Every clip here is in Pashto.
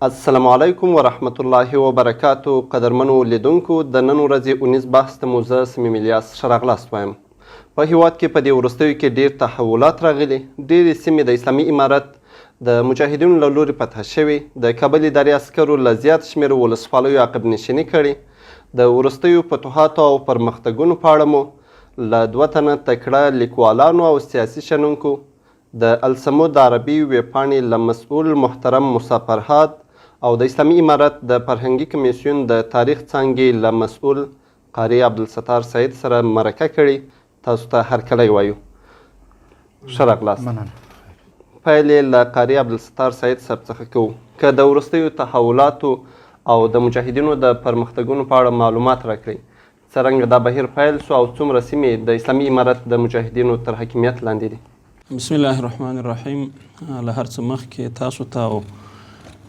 السلام علیکم ورحمت الله وبرکاتو. قدرمنو لیدونکو، د نن ورځې اونیز بحث ته مو زه صمیم الیاس ښه راغلاست وایم. په هیواد کې په دې وروستیو کې ډېر تحولات راغلي. ډېرې سیمې د اسلامي امارت د مجاهدینو له لورې فتح شوې. د کابل اداري عسکرو له زیات شمېر ولسوالیو عقب نشیني کړې. د وروستیو فتوحاتو او پرمختګونو په اړه مو له 2 تنه تکړه لیکوالانو او سیاسي شنونکو د الصمود عربي ویبپاڼې له مسؤل محترم موسی فرهاد او د اسلامي امارت د فرهنګي کمیسیون د تاریخ څانګې له مسؤل قاري عبدالستار سعید سره مرکه کړې. تاسو ته هرکلی وایو. ښه راغلاست. پیل یې له قاري عبدالستار سعید صاحب څخه کوو. که د وروستیو تحولاتو او د مجاهدینو د پرمختګونو په اړه معلومات راکړئ. څرنګه دا بهیر پیل سو او څومره سیمې د اسلامي امارت د مجاهدینو تر حاکمیت لاندې دي؟ بسم الله الرحمن الرحیم. له هر څه مخکې تاسو ته او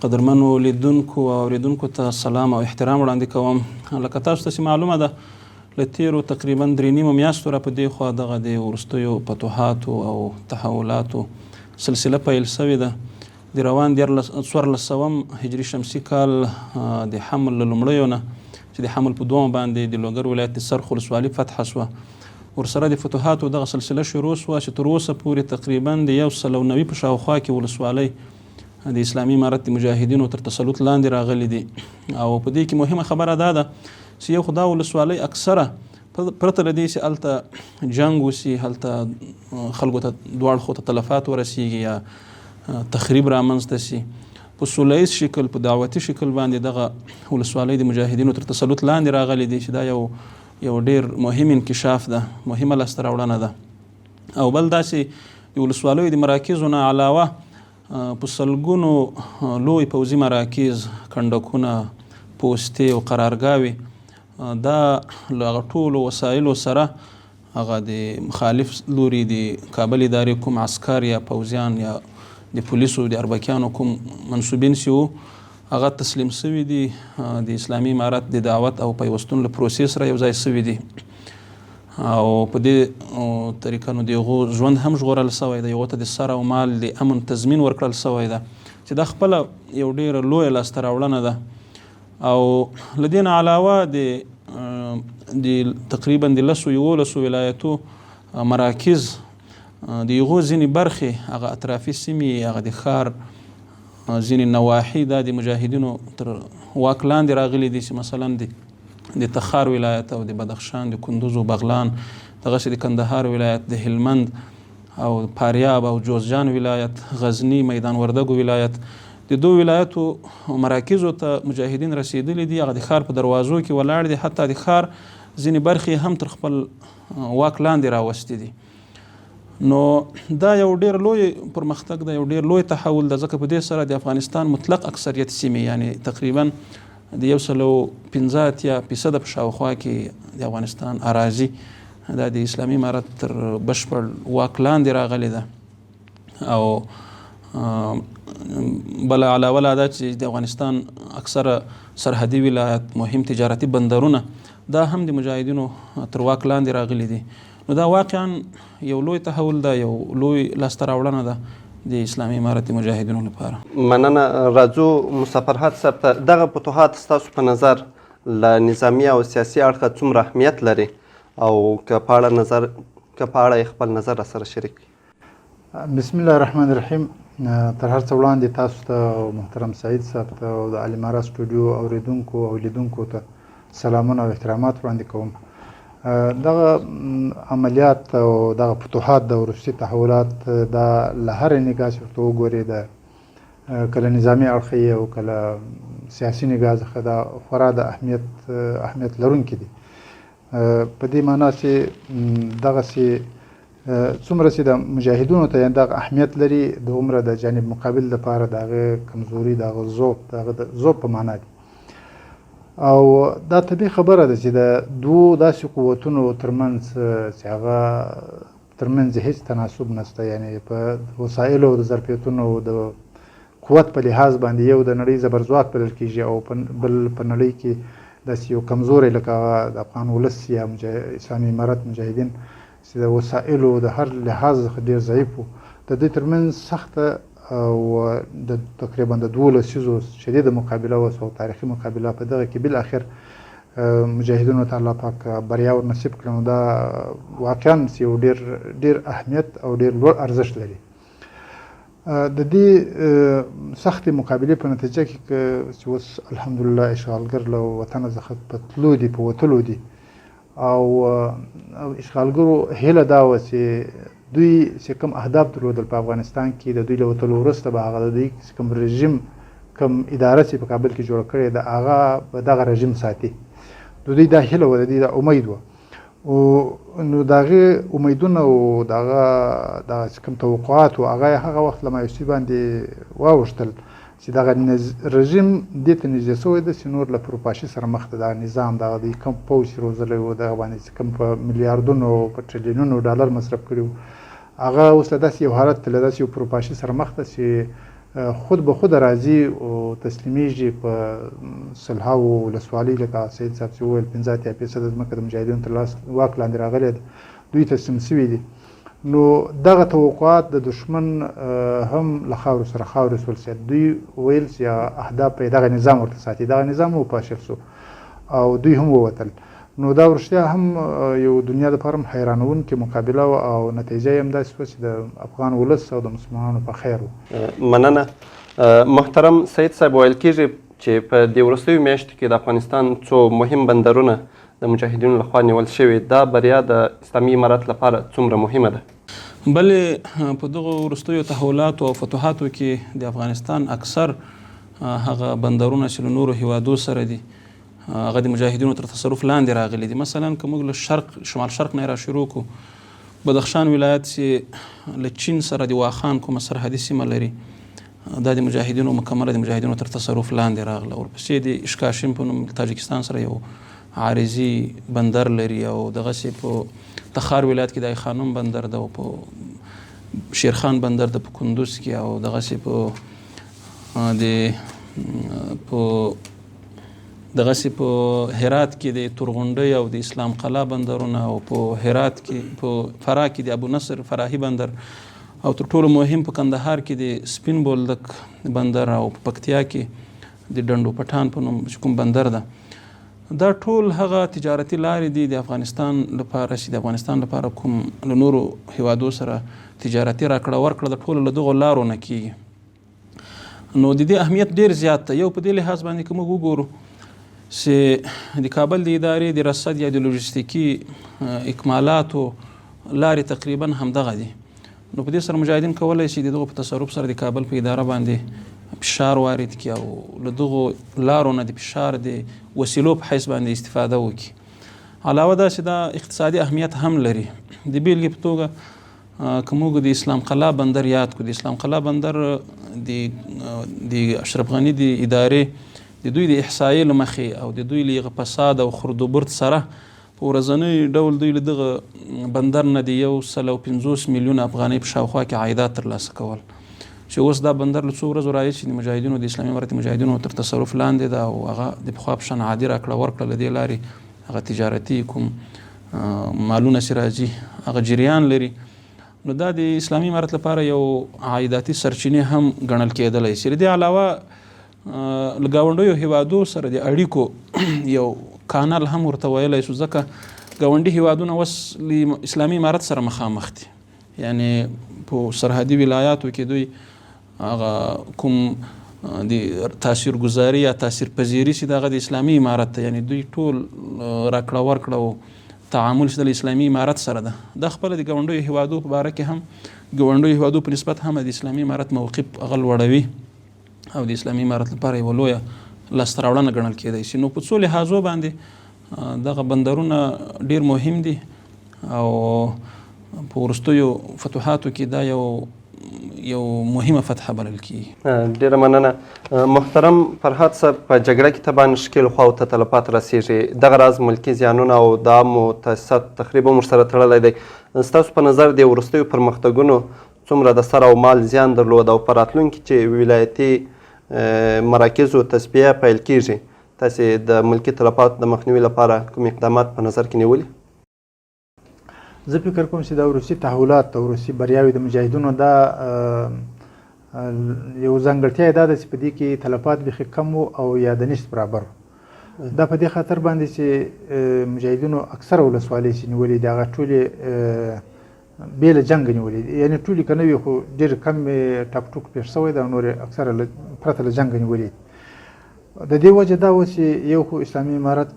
قدرمنو لیدونکو او اوریدونکو ته سلام او احترام وړاندې کوم. لکه تاسو ته چې معلومه ده، له تیرو تقریبا 3 میاشتو را په دې خوا دغه د وروستیو فتوحاتو او تحولاتو سلسله پیل سوې ده. د روان 1400 هجري شمسي کال د حمل له لومړیو نه چې د حمل په 2 باندې د لوګر ولایت د سرخ ولسوالي فتح شوه. ورسره د فتوحاتو دغه سلسله شروع شوه چې تر اوسه پورې تقریبا د 190 په شاوخوا کې ولسوالۍ د اسلامي امارت د مجاهدینو تر تسلط لاندې راغلي دي. او په دې کې مهمه خبره دا ده چې یو خو دا ولسوالۍ اکثره پرته له دې چې هلته جنګ وسي، هلته خلکو ته دواړو خوا ته تلفات ورسیږي یا تخریب رامنځته سي، په سوله ییز شکل په دعوتي شکل باندې دغه ولسوالۍ د مجاهدینو تر تسلط لاندې راغلي دي، چې دا یو ډېر مهم انکشاف ده، مهمه لاسته راوړنه ده. او بل دا چې د ولسوالیو د مراکزو نه علاوه په سلګونو لوی پوځي مراکز، کنډکونه، پوستې او قرارګاوې دا له هغه ټولو وسایلو سره هغه د مخالف لوري د کابل ادارې کوم عسکر یا پوځیان یا د پولیسو د اربکیانو کوم منصوبین چې وو هغه تسلیم سوي دي، د اسلامي امارت د دعوت او پیوستون له پروسې سره یو ځای سوي دي. او په دې طریقه نو د هغو ژوند هم ژغورل سوی ده، هغو ته د سر او مال د امن تضمین ورکړل سوی ده، چې دا خپله یو ډېره لویه لاسته راوړنه ده. او له دې نه علاوه د تقریبا د 11 ولایتو مراکز د هغو ځینې برخې هغه اطرافي سیمې، هغه د ښار ځینې نواحي دا د مجاهدینو تر واک لاندې راغلي دي، چې مثلا د تخار ولایت او د بدخشان د کندوز او بغلان، دغسې د کندهار ولایت، د هلمند او فاریاب او جوزجان ولایت، غزني، میدان وردګو ولایت، د 2 ولایتو مراکزو ته مجاهدین رسیدلی دي، هغه د ښار په دروازو کې ولاړ دي، حتی د ښار ځینې برخې هم تر خپل واک لاندې راوستي دي. نو دا یو ډېر لوی پرمختګ ده، یو ډېر لوی تحول ده، ځکه په دې سره د افغانستان مطلق اکثریت سیمې، یعنی تقریبا د 185% په شاوخوا کې د افغانستان اراضي دا د اسلامي امارت تر بشپړ واک لاندې راغلې ده. او بل علاوه له دا چې د افغانستان اکثره سرحدي ولایت، مهم تجارتي بندرونه دا هم د مجاهدینو تر واک لاندې راغلي دي. نو دا واقعا یو لوی تحول ده، یو لوی لاسته راوړنه ده د اسلامي امارت مجاهدینو لپاره. مننه. راځو موسی فرهاد صاحب ته. دغه فتوحات ستاسو په نظر له نظامي او سیاسي اړخه څومره اهمیت لري، او که په اړه یې خپل نظر راسره شریک کړي؟ بسم الله الرحمن الرحیم. تر هر څه وړاندې تاسو ته محترم سعید صاحب ته او د الامارا سټوډیو اوریدونکو او لیدونکو ته سلامونه او احترامات وړاندې کوم. دغه عملیات او دغه فتوحات د وروستي تحولات دا له هرې نګاه چې ورته وګورې د کله نظامي اړخ او کله سیاسي نګاه څخه دا خورا د اهمیت لرونکي دي، په دې معنا چې دغسې څومره چې د مجاهدینو ته دغه اهمیت لري، د عمره د جانب مقابل لپاره د هغې کمزوري، د هغه ضعف په معنا دي. او دا طبیعي خبره ده چې د 2 داسې قوتونو ترمنځ چې هغه ترمنځ هیڅ تناسب نشته، یعنی په وسایلو او د ظرفیتونو او د قوت په لحاظ باندې یو د نړۍ زبرځواک بلل کېږي، او بل په نړۍ کې داسې یو کمزوری لکه د افغان ولس یا اسلامي امارت مجاهدین چې د وسایلو د هر لحاظ څخه ډېر ضعیف وو، د دوی ترمنځ سخته او د تقریبا د 12 لسیزو شدیده مقابله وه او تاریخي مقابله په دغه کې بالاخر مجاهدینو ته الله پاک بریا ور نصیب کړه نو دا واقعا یو ډېر اهمیت او ډېر لوړ ارزښت لري. د دې سختې مقابلې په نتیجه کې چې اوس الحمدلله اشغالګر له وطنه څخه په تلو دي په وتلو دي او اشغالګرو هیله دا وه چې دوی چې کوم اهداف درلودل په افغانستان کې د دوی له وتلو وروسته به هغه د دوی کوم رژیم کوم اداره چې په کابل کې جوړه کړې ده هغه به دغه رژیم ساتي. د دوی دا هیله وه د دوی دا امید وه نو د هغې امیدونه او د هغه کوم توقعات وه هغه یې هغه وخت له مایوسي باندې واوښتل چې دغه رژیم دې ته نږدې شوی ده چې نور له پروپاشي سره مخ ته دغه نظام دغه دوی کوم پوځ چې روزلی و دغه باندې چې کوم په میلیاردونو په ټریلیونونو ډالر مصرف کړي وو هغه اوس له داسې یو حالت ته له داسې یو پروپاشي سره مخ ته چې خود به خود راځي او تسلیمیږي په سلهاوو ولسوالۍ لکه سید صاحب چې وویل 15-80% ځمکه د مجاهدینو تر لاس واک لاندې راغلې ده دوی تسلیم شوي دي. نو دغه توقعات د دشمن هم له خاورو سره خاورې شول چې دوی ویل چې اهداف یې دغه نظام ورته ساتي دغه نظام وپاشل شو او دوی هم ووتل. نو دا ورشتیا هم یو دنیا دپاره هم حیرانونکې مقابله وه او نتیجه یې همداسې شوه چې د افغان ولس او د مسلمانانو په خیر و. مننه محترم سید صاحب، ویل کېږي چې په دې وروستیو میاشتو کې د افغانستان څو مهم بندرونه د مجاهدینو لخوا نیول شوي. دا بریا د اسلامي امارت لپاره څومره مهمه ده؟ بلې په دغو وروستیو تحولاتو او فتوحاتو کې د افغانستان اکثر هغه بندرونه چې له نورو هیوادو سره دي هغه د مجاهدینو تر تصرف لاندې راغلي دي. مثلا که موږ له شمال شرق نه را شروع کړو، بدخشان ولایت چې له چین سره د واخان کومه سرحدي سیمه لري دا د مجاهدینو مکمله د مجاهدینو تر تصرف لاندې راغله. ورپسې د اشکاشم په نوم تاجکستان سره یو عارضي بندر لري او دغسې په تخار ولایت کې د ای خانم بندر ده او په شیرخان بندر ده په کندوز کې او دغسې په هرات کې د تورغونډۍ او د اسلام قلعه بندرونه او په هرات کې په فراه کې د ابو نصر فراهي بندر او تر ټولو مهم په کندهار کې د سپین بولدک بندر او په پکتیا کې د ډنډو پټان په نوم کوم بندر ده. دا ټول هغه تجارتي لارې دي د افغانستان لپاره چې د افغانستان لپاره کوم له نورو هیوادو سره تجارتي راکړه ورکړه د ټولو له دغو لارو نه کېږي. نو د دې اهمیت ډېر زیات دی. یو په دې لحاظ باندې که موږ وګورو چې د کابل د ادارې د رصد یا د لوجستیکي اکمالاتو لارې تقریبا همدغه دي. نو په دې سره مجاهدین کولی شي د دغو په تصرف سره د کابل په اداره باندې فشار وارد کړي او له دغو لارو نه د فشار د وسیلو په حیث باندې استفاده وکړي. علاوه دا چې دا اقتصادي اهمیت هم لري. د بیلګې په توګه که موږ د اسلام قلعه بندر یاد کړو، د اسلام قلعه بندر د اشرف غني د ادارې د دوی د احصایې له مخې او د دوی له فساد او خردوبرد سره په ورځنی ډول دوی له دغه بندر نه د 150 میلیون افغانۍ په شاوخوا کې عایدات ترلاسه کول چې اوس دا بندر له څو ورځو راهیسې د مجاهدینو د اسلامي امارت مجاهدینو تر تصرف لاندې ده او هغه د پخوا په شان عادي راکړه ورکړه له دې لارې هغه تجارتي کوم مالونه چې راځي هغه جریان لري. نو دا د اسلامي امارت لپاره یو عایداتي سرچینې هم ګڼل کېدلی شي. له دې علاوه له ګاونډیو هیوادو سره د اړیکو یو کانال هم ورته ویلی شو، ځکه ګاونډي هیوادونه اوس له اسلامي امارت سره مخامخ دي. یعنې په سرحدي ولایاتو کې دوی هغه کوم د تاثیرګذاري یا تاثیر پذیري چې دغه د اسلامي امارت ته یعنی دوی ټول راکړه ورکړه او تعامل چې د اسلامي امارت سره ده. د خپل د ګاونډیو هیوادو په باره کې هم ګاونډیو هیوادو په نسبت هم د اسلامي امارت موقف هغه لوړوي او د اسلامي امارت لپاره یوه لویه لاسته راوړنه ګڼل کېدی شي. نو په څو لحاظو باندې دغه بندرونه ډېر مهم دي او په وروستیو فتوحاتو کې دا یو مهمه فتحه بلل کېږي. ډېره مننه محترم فرهاد صاحب. په جګړه کې تبان ښکېلو خواو ته تلفات رسېږي، دغه راز ملکي زیانونه او د عامو تاسیساتو تخریب هم ورسره تړلی دی. ستاسو په نظر د وروستیو پرمختګونو څومره د سر او مال زیان درلود او په راتلونکي چې ولایتي مراکزو تصفیه پیل کېږي تاسې د ملکي تلفاتو د مخنیوي لپاره کوم اقدامات په نظر کې نیولي؟ زه فکر کوم چې دا وروستي تحولات او وروستي بریاوې د مجاهدینو دا یو ځانګړتیا یې دا ده چې په دې کې تلفات بیخي کم وو او یا د نشت برابر وو. دا په دې خاطر باندې چې مجاهدینو اکثره ولسوالۍ چې نیولې دي هغه ټولې بې له جنګ نیولې دي، یعنې ټولې که نه وي خو ډېر کم ټاک ټوک پېښ شوی ده او نورې اکثره پرته له جنګ نیولې دي. د دې وجه دا و چې یو خو اسلامي امارت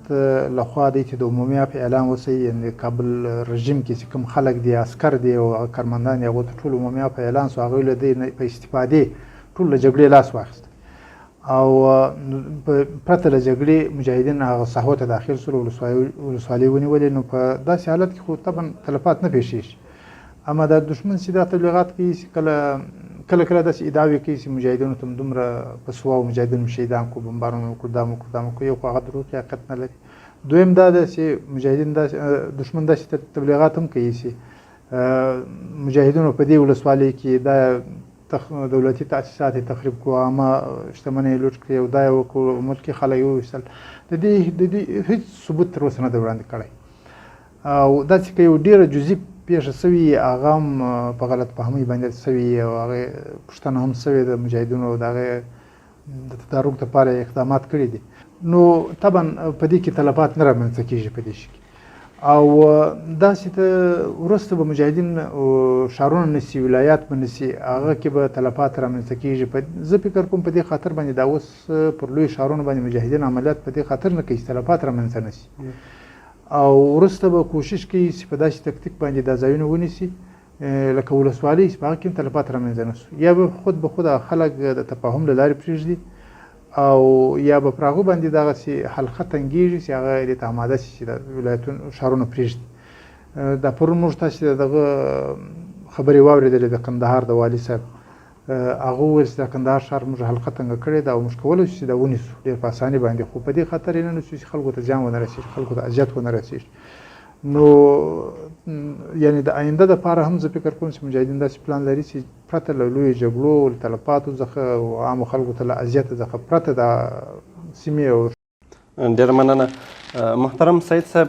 لخوا دی چې د عمومي عفو اعلان وسی، یعنې کابل رژیم کې چې کوم خلک دي عسکر دي او هغه کارمندان دي هغو ته ټول عمومي عفو اعلان سو، هغوی له دې په استفادې ټول له جګړې لاس واخیست او پرته له جګړې مجاهدین هغه ساحو ته داخل سول، ولسوالۍ ونیولې. نو په داسې حالت کې خو طبعا تلفات نه پېښېږي. اما دا دښمن چې دا تبلیغات کوي چې کله کله داسې ادعاوې کوي چې مجاهدینو ته دومره په سواو مجاهدین شهیدان کو، بمبارونه وکړو، دا مو کړو دا مو کړو، یو خو هغه دروغ حقیقت نه لري. دویم دا ده چې مجاهدین دښمن داسې تبلیغات هم کوي چې مجاهدینو په دې ولسوالۍ کې دا دولتي تاسیسات یې تخریب کړو، عامه شتمنۍ یې لوټ کړې او دا یې وکړو، ملکي خلک یې وویستل. د دې هېڅ ثبوت تر اوسه نه دی وړاندې کړی. او داسې که یو ډېره جزئي پیښه سوي هغه هم په غلط فهمۍ باندې سوي او هغې پوښتنه هم سوې ده مجاهدینو د هغې د تدارک دپاره اقدامات کړي دي. نو طبعا په دې کې تلفات نه رامنځته کېږي په دې شي کې. او داسې ته وروسته به مجاهدین ښارونه نیسي، ولایات به نیسي، هغه کې به تلفات رامنځته کېږي. زه فکر کوم په دې خاطر باندې دا اوس پر لوی ښارونو باندې مجاهدین عملیات په دې خاطر نه کوي چې تلفات رامنځته نه سي، او وروسته به کوشش کوي چې په داسې تکتیک باندې دا ځایونه ونیسي لکه ولسوالۍ چې په هغه کې هم تلفات رامنځته نه سو، یا به خود به خود خلک د تفاهم له لارې پرېږدي او یا به پر هغو باندې دغسې حلقه تنګېږي چې هغه دې ته اماده شي چې د ولایتونو ښارونه پرېږدي. دا پرون موږ تاسې دغه خبرې واورېدلې د کندهار د والي صاحب، هغه وویل چې د کندهار ښار موږ حلقه تنګه کړې ده او موږ کولی شو چې دا ونیسو ډېر په اسانۍ باندې، خو په دې خاطر یې نه نیسو چې خلکو ته زیان ونه رسېږي، خلکو ته اذیت ونه رسېږي. نو یعنې د آینده دپاره هم زه فکر کوم چې مجاهدین داسې پلان لري چې پرته له لویو جګړو، له تلفاتو څخه او عامو خلکو ته له اذیته څخه پرته د سیمې او ډېره مننه. محترم سید صاحب،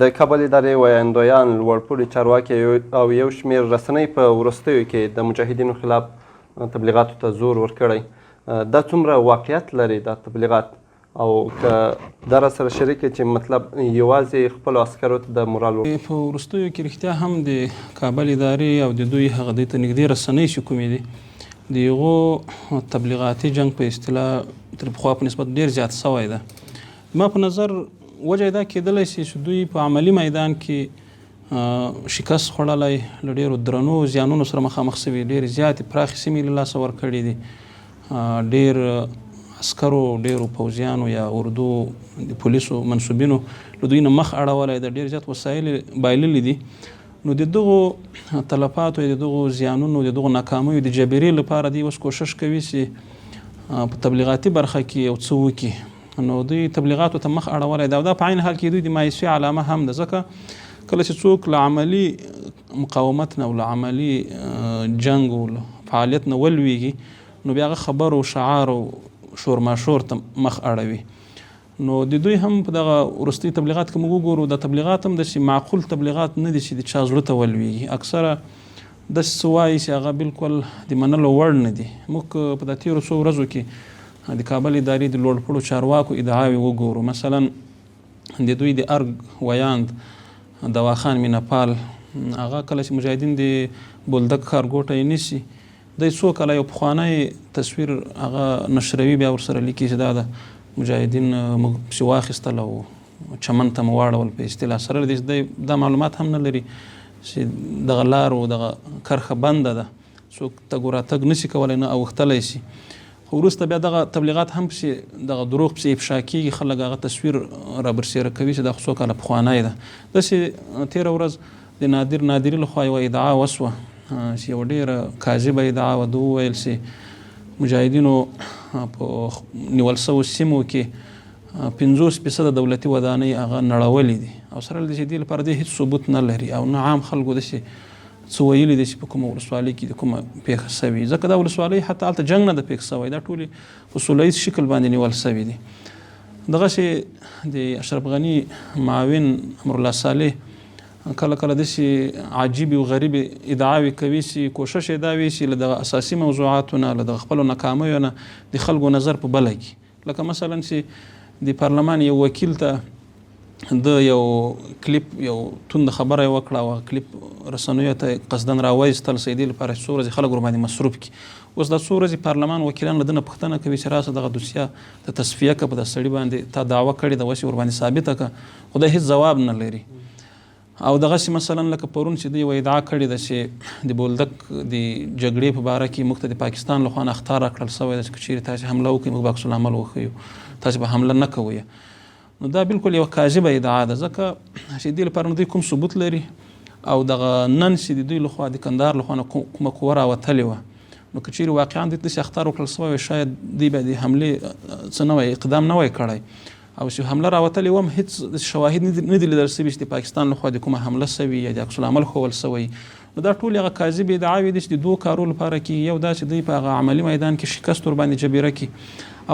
د کابل ادارې ویاندویان، لوړپوړي چارواکي او یو شمېر رسنۍ په وروستیو کې د مجاهدینو خلاف تبلیغاتو ته زور ورکړی. دا څومره واقعیت لري دا تبلیغات، او که دا راسره شریک چې مطلب یوازې خپلو عسکرو ته د مورال په وروستیو کې رښتیا هم د کابل ادارې او د دوی هغه دوی ته نږدې رسنۍ چې کومې دي د هغو تبلیغاتي جنګ په اصطلاح تر پخوا په نسبت ډېر زیات سوی ده. ما په نظر وجه دا کېدلی شي چې دوی په عملي میدان کې شکست خوړلی، له ډېرو درنو زیانونو سره مخامخ سوي، ډېرې زیاتې پراخې سیمې له لاسه ورکړي دي، ډېر عسکرو، ډېرو پوځیانو یا اردو د پولیسو منصوبینو له دوی نه مخ اړولی ده، ډېر زیات وسایل بایللي دي. نو د دغو تلفاتو، د دغو زیانونو، د دغو ناکامیو د جبرې لپاره دوی اوس کوشش کوي چې په تبلیغاتي برخه کې یو څه وکړي. نو دوی تبلیغاتو ته مخ اړولی ده او دا په عین حال کې دوی د مایوسۍ علامه هم ده، ځکه کله چې څوک له عملي مقاومت نه او له عملي جنګ او فعالیت نه ولویږي، نو بیا هغه خبر او شعار او شورماشور ته مخ اړوي. نو د دوی هم په دغه وروستي تبلیغات کې موږ وګورو، دا تبلیغات هم داسې معقول تبلیغات نه دي چې د چا زړه ته ولویږي. اکثره داسې څه وایي چې هغه بالکل د منلو وړ نه دي. موږ په دا تېرو څو ورځو کې د کابل ادارې د لوړپوړو چارواکو ادعاوې وګورو. مثلا د دوی د ارګ ویاند دواخان مینپال، هغه کله چې مجاهدین د بولدک ښارګوټه یې نیسي، دی څو کله یو پخوانی تصویر هغه نشروي بیا ورسره لیکي چې دا د مجاهدین موږ پسې واخیستل او چمن ته مو واړول په اصطلاح سره. دی دا معلومات هم نه لري چې دغه لار او دغه کرښه بنده ده، څوک تګ و راتګ نشي کولی، نه اوښتلی شي. خو وروسته بیا دغه تبلیغات هم پسې دغه دروغ پسې افشا کېږي، خلک هغه تصویر رابرسېره کوي چې دا خو څو کاله پخوانی ده. داسې تېره ورځ د نادري لخوا یوه ادعا وسوه چې یوه ډېره کاذبه ادعا وه. ده وویل چې مجاهدینو په نیول سوو سیمو کې 50% دولتي ودانۍ هغه نړولې دي، او سره له دې لپاره دې هېڅ ثبوت نه لري، او نه عام خلکو داسې څه ویلي دي چې په کومه ولسوالۍ کې د کومه پېښه سوي، ځکه دا ولسوالۍ حتی هلته جنګ نه ده پېښ سوی، دا ټولې په سوله ییز شکل باندې نیول سوي دي. دغسې د اشرف غني معاون امرالله صالح کله کله داسې عجیبې او غریبې ادعاوې کوي چې کوشش یې دا وي چې له دغه اساسي موضوعاتو نه له دغه خپلو ناکامیو نه د خلکو نظر په بله کړي. لکه مثلا چې د پارلمان یو وکیل ته د یو کلیپ یو توند خبره یې وکړه او کلیپ رسنیو ته قصدن راوایستل چې دې لپاره څو ورځې خلک ورباندې مصروف کړي. اوس دا څو ورځې پارلمان وکیلان له ده نه پوښتنه کوي چې راسه دغه دوسیه ته تصفیه کړه، په دغه سړي باندې تا دعوه کړې ده، اوس یې ورباندې ثابته کړه، خو دا هېڅ ځواب نه لري. او دغسې مثلا لکه پرون چې دوی یوه ادعا کړې ده چې د بولدک د جګړې په باره کې موږ ته د پاکستان له خوا نه اخطار راکړل سوی ده چې که چیرې تاسې حمله وکړئ موږ به عکس العمل وښیو، تاسې به حمله نه کوئ. نو دا بالکل یوه کاذبه ادعا ده، ځکه چې دې لپاره نو دوی کوم ثبوت لري او دغه نن چې د دوی لخوا د کندهار لخوا نه کومه قوه راوتلې وه، نو که چیرې واقعا دوی داسې اخطار وکړل سوی وی شاید دوی به د حملې څه نه وی اقدام نه وی کړی، او چې حمله راوتلې وم هېڅ شواهد نه دي لیدل سوي چې د پاکستان لخوا د کومه حمله سوي یا د عکس العمل ښول سوی. نو دا ټول هغه کاذبې ادعاوې دي چې د دوو کارو لپاره کې، یو دا چې دوی په هغه عملي میدان کې شکست ورباندې جبیره کړي،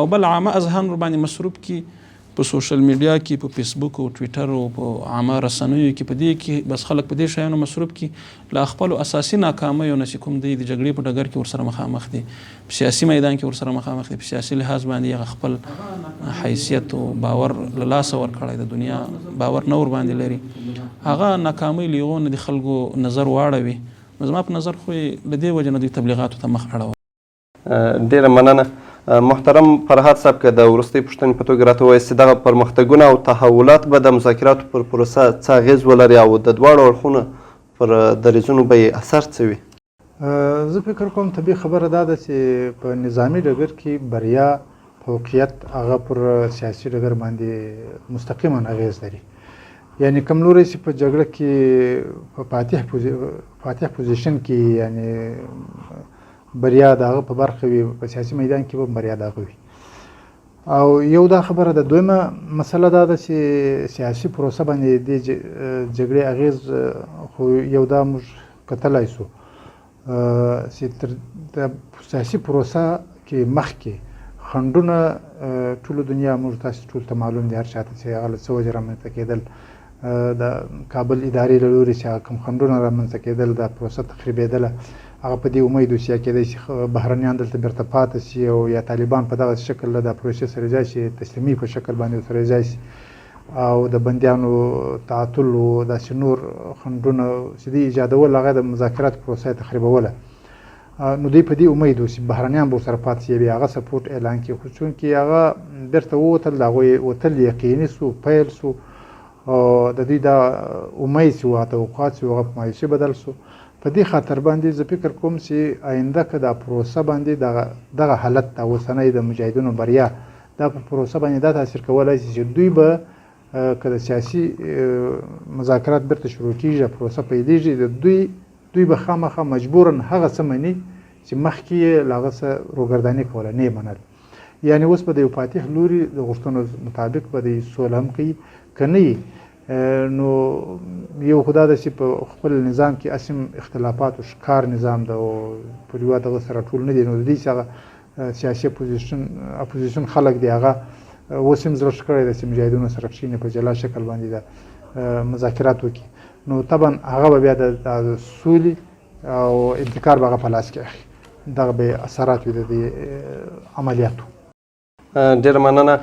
او بل عامه اذهان ورباندې مصروف کړي په سوشل میډیا کې، په فیسبوک او ټویټر او په عامه رسنیو کې، په دې کې بس خلک په دې شیانو مصروف کړي له خپلو اساسي ناکامیو نه چې کوم دی د جګړې په ډګر کې ورسره مخامخ دي، په سیاسي میدان کې ورسره مخامخ دي، په سیاسي لحاظ باندې هغه خپل حیثیت او باور له لاسه ورکړی، د دنیا باور نه ورباندې لري، هغه ناکامۍ له هغو نه د خلکو نظر واړوي. نو زما په نظر خو یې له دې وجې نه دوی تبلیغاتو ته مخ اړوه. ډېره مننه محترم فرهاد صاحب، که د وروستۍ پوښتنې په توګه راته ووایاست چې دغه پرمختګونه او تحولات به د مذاکراتو پر پروسه څه اغېز ولري او د دواړو اړخونو پر دریځونو به یې اثر څه وي؟ زه فکر کوم طبیعي خبره دا ده چې په نظامي ډګر کې بریا فوقیت هغه پر سیاسي ډګر باندې مستقیما اغېز لري. یعنی کوم لوری چې په جګړه کې په فاتح پوزیشن کې یعنی بریا د هغه په برخه وي، په سیاسي میدان کې به بریا د هغه وي. او یو دا خبره ده. دویمه مسله دا ده چې سیاسي پروسه باندې د جګړې اغېز خو یو دا موږ کتلی سو چې تر د سیاسي پروسه کې مخکې خنډونه ټولو دنیا موږ تاسو ټول ته معلوم دي، هر چاته چې هغه له څه وجې رامنځته کېدل، د کابل ادارې له لوري چې کوم خنډونه رامنځته کېدل، دا پروسه تخریبېدله، هغه په دې امید اوسي کېدای شي بهرنیان دلته بیرته پاتې شي او یا طالبان په دغه شکل له دا پروسې سره ځای شي، تسلیمي په شکل باندې سره ځای شي، او د بندیانو تعطل او داسې نور خنډونه چې دوی ایجادول هغه د مذاکرات پروسه یې تخریبوله. نو دوی په دې امید اوسي بهرنیان به ورسره پاتې شي، بیا هغه سپورټ اعلان کړي، خو چونکې هغه بیرته ووتل، د هغوی وتل یقیني سو، پیل سو، او د دوی دا امید چې وه توقعات چې هغه په مایوسي بدل سو. په دې خاطر باندې زه فکر کوم چې آینده که دا پروسه باندې دغه حالت د اوسنۍ د مجاهدینو بریا دا په پروسه باندې دا تاثیر کولی شي چې دوی به که د سیاسي مذاکرات بیرته شروع کېږي، پروسه پیلېږي، دوی به خامخا مجبورا هغه څه مني چې مخکې یې له هغه څه روګرداني کوله، نه یې منل. یعنې اوس به د یو فاتح لوري د غوښتنو مطابق به د سوله هم کوي، که نه نو یو خدا ده چې په خپل نظام کې اسیم اختلافات او ښکار نظام ده او پر یوه دغه سره ټول نه دي، نو د دې چې هغه سیاسي اپوزیشن خلک دی هغه اوس هم زړه ښه کړی ده چې مجاهدینو سره کښېني په جلا شکل باندې د مذاکرات وکړي، نو طبعا هغه به بیا د سولې او ابتکار به هغه په لاس کې اخلي، دغه به اثرات وي د دې عملیاتو. ډېره مننه.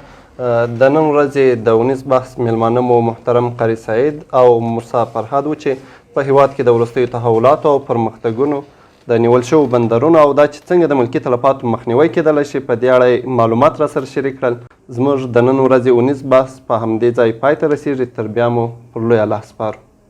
د نن ورځې د ونیز بحث میلمانه مو محترم قاري سعید او موسی فرهاد و چې په هیواد کې د وروستیو تحولاتو او پرمختګونو د نیول شویو بندرونو او دا چې څنګه د ملکي تلفاتو مخنیوی کېدلی شي په دې اړه معلومات راسره شریک کړل. زموږ د نن ورځې ونیز بحث په همدې ځای پای ته رسیږي. تر بیا مو پر لوی الله سپارو.